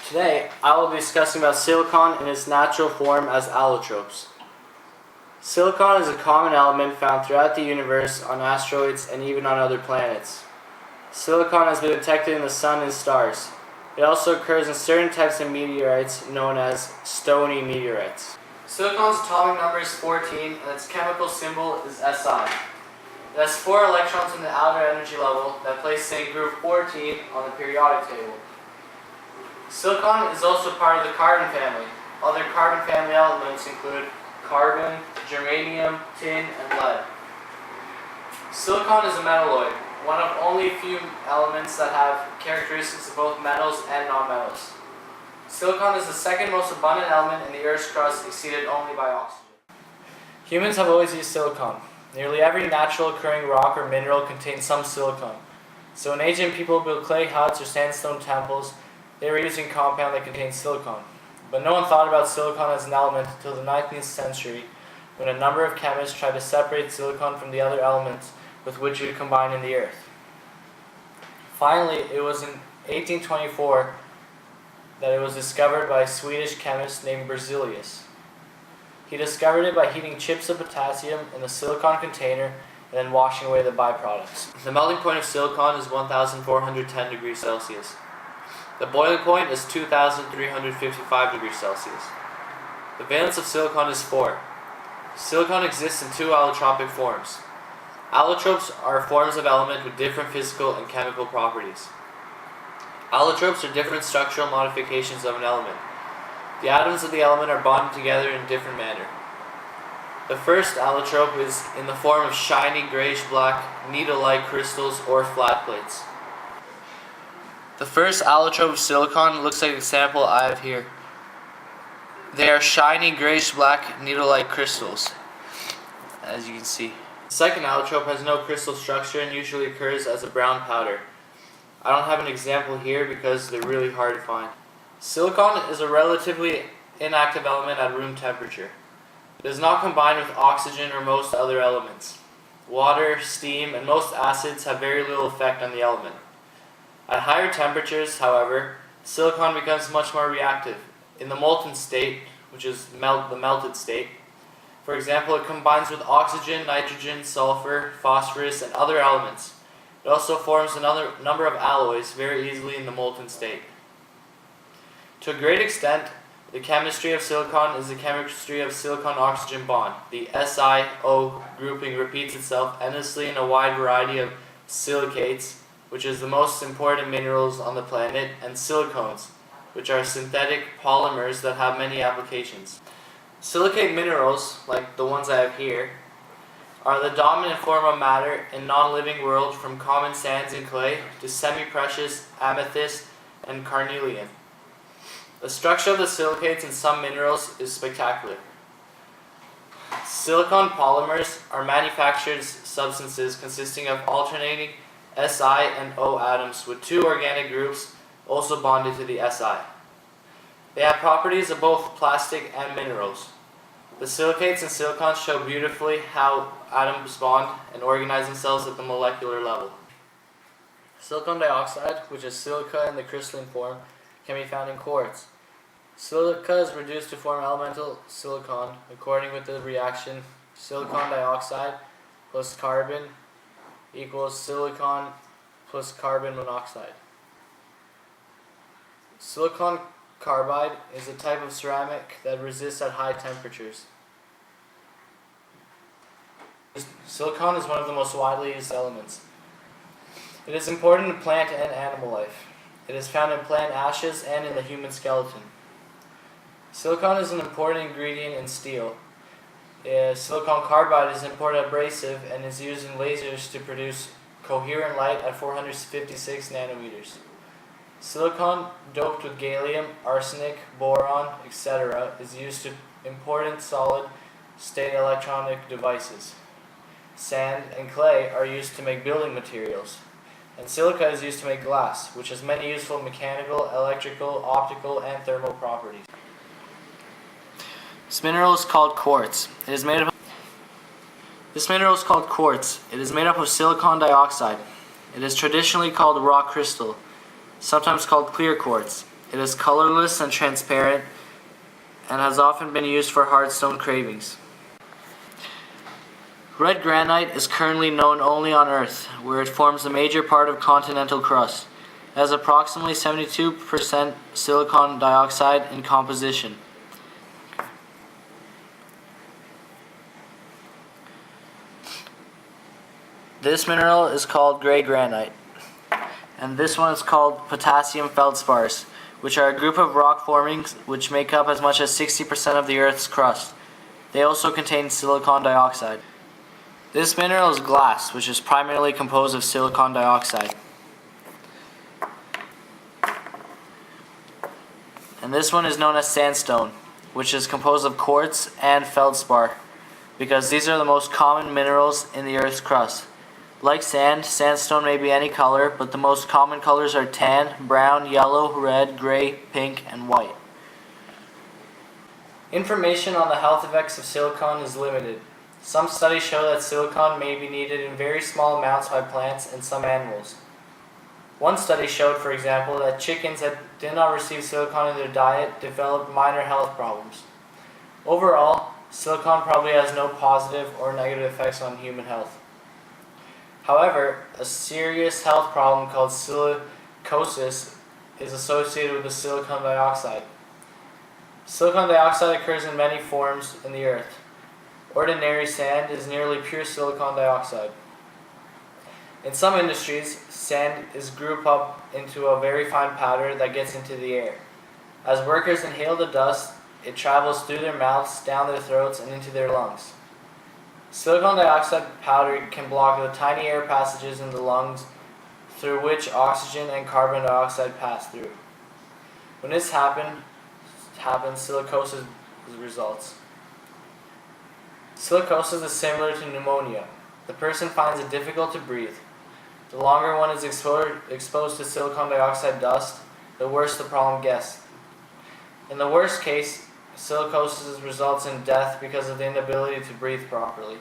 Today, I will be discussing about silicon in its natural form as allotropes. Silicon is a common element found throughout the universe, on asteroids, and even on other planets. Silicon has been detected in the sun and stars. It also occurs in certain types of meteorites known as stony meteorites. Silicon's atomic number is 14 and its chemical symbol is Si. It has 4 electrons in the outer energy level that place it in group 14 on the periodic table. Silicon is also part of the carbon family. Other carbon family elements include carbon, germanium, tin, and lead. Silicon is a metalloid, one of only a few elements that have characteristics of both metals and nonmetals. Silicon is the second most abundant element in the Earth's crust, exceeded only by oxygen. Humans have always used silicon. Nearly every natural occurring rock or mineral contains some silicon. So when ancient people built clay huts or sandstone temples, they were using compound that contained silicon. But no one thought about silicon as an element until the 19th century, when a number of chemists tried to separate silicon from the other elements with which it would combine in the earth. Finally, it was in 1824 that it was discovered by a Swedish chemist named Berzelius. He discovered it by heating chips of potassium in a silicon container and then washing away the byproducts. The melting point of silicon is 1410 degrees Celsius. The boiling point is 2355 degrees Celsius. The valence of silicon is 4. Silicon exists in 2 allotropic forms. Allotropes are forms of element with different physical and chemical properties. Allotropes are different structural modifications of an element. The atoms of the element are bonded together in a different manner. The first allotrope is in the form of shiny grayish-black needle-like crystals or flat plates. The first allotrope of silicon looks like the example I have here. They are shiny grayish-black needle-like crystals, as you can see. The second allotrope has no crystal structure and usually occurs as a brown powder. I don't have an example here because they're really hard to find. Silicon is a relatively inactive element at room temperature. It does not combine with oxygen or most other elements. Water, steam, and most acids have very little effect on the element. At higher temperatures, however, silicon becomes much more reactive. In the molten state, which is the melted state, for example, it combines with oxygen, nitrogen, sulfur, phosphorus, and other elements. It also forms another number of alloys very easily in the molten state. To a great extent, the chemistry of silicon is the chemistry of silicon-oxygen bond. The SiO grouping repeats itself endlessly in a wide variety of silicates, which is the most important minerals on the planet, and silicones, which are synthetic polymers that have many applications. Silicate minerals, like the ones I have here, are the dominant form of matter in non-living world, from common sands and clay to semi-precious amethyst and carnelian. The structure of the silicates in some minerals is spectacular. Silicon polymers are manufactured substances consisting of alternating Si and O atoms with 2 organic groups also bonded to the Si. They have properties of both plastic and minerals. The silicates and silicons show beautifully how atoms bond and organize themselves at the molecular level. Silicon dioxide, which is silica in the crystalline form, can be found in quartz. Silica is reduced to form elemental silicon according with the reaction silicon dioxide plus carbon equals silicon plus carbon monoxide. Silicon carbide is a type of ceramic that resists at high temperatures. Silicon is one of the most widely used elements. It is important in plant and animal life. It is found in plant ashes and in the human skeleton. Silicon is an important ingredient in steel. Silicon carbide is an important abrasive and is used in lasers to produce coherent light at 456 nanometers. Silicon doped with gallium, arsenic, boron, etc. is used to important solid-state electronic devices. Sand and clay are used to make building materials. And silica is used to make glass, which has many useful mechanical, electrical, optical, and thermal properties. This mineral is called quartz. It is made up of silicon dioxide. It is traditionally called rock crystal, sometimes called clear quartz. It is colorless and transparent and has often been used for hard stone carvings. Red granite is currently known only on Earth, where it forms a major part of continental crust. It has approximately 72% silicon dioxide in composition. This mineral is called gray granite, and this one is called potassium feldspars, which are a group of rock formings which make up as much as 60% of the Earth's crust. They also contain silicon dioxide. This mineral is glass, which is primarily composed of silicon dioxide. And this one is known as sandstone, which is composed of quartz and feldspar, because these are the most common minerals in the Earth's crust. Like sand, sandstone may be any color, but the most common colors are tan, brown, yellow, red, gray, pink, and white. Information on the health effects of silicon is limited. Some studies show that silicon may be needed in very small amounts by plants and some animals. One study showed, for example, that chickens that did not receive silicon in their diet developed minor health problems. Overall, silicon probably has no positive or negative effects on human health. However, a serious health problem called silicosis is associated with the silicon dioxide. Silicon dioxide occurs in many forms in the earth. Ordinary sand is nearly pure silicon dioxide. In some industries, sand is grouped up into a very fine powder that gets into the air. As workers inhale the dust, it travels through their mouths, down their throats, and into their lungs. Silicon dioxide powder can block the tiny air passages in the lungs through which oxygen and carbon dioxide pass through. When this happens, silicosis results. Silicosis is similar to pneumonia. The person finds it difficult to breathe. The longer one is exposed to silicon dioxide dust, the worse the problem gets. In the worst case, silicosis results in death because of the inability to breathe properly.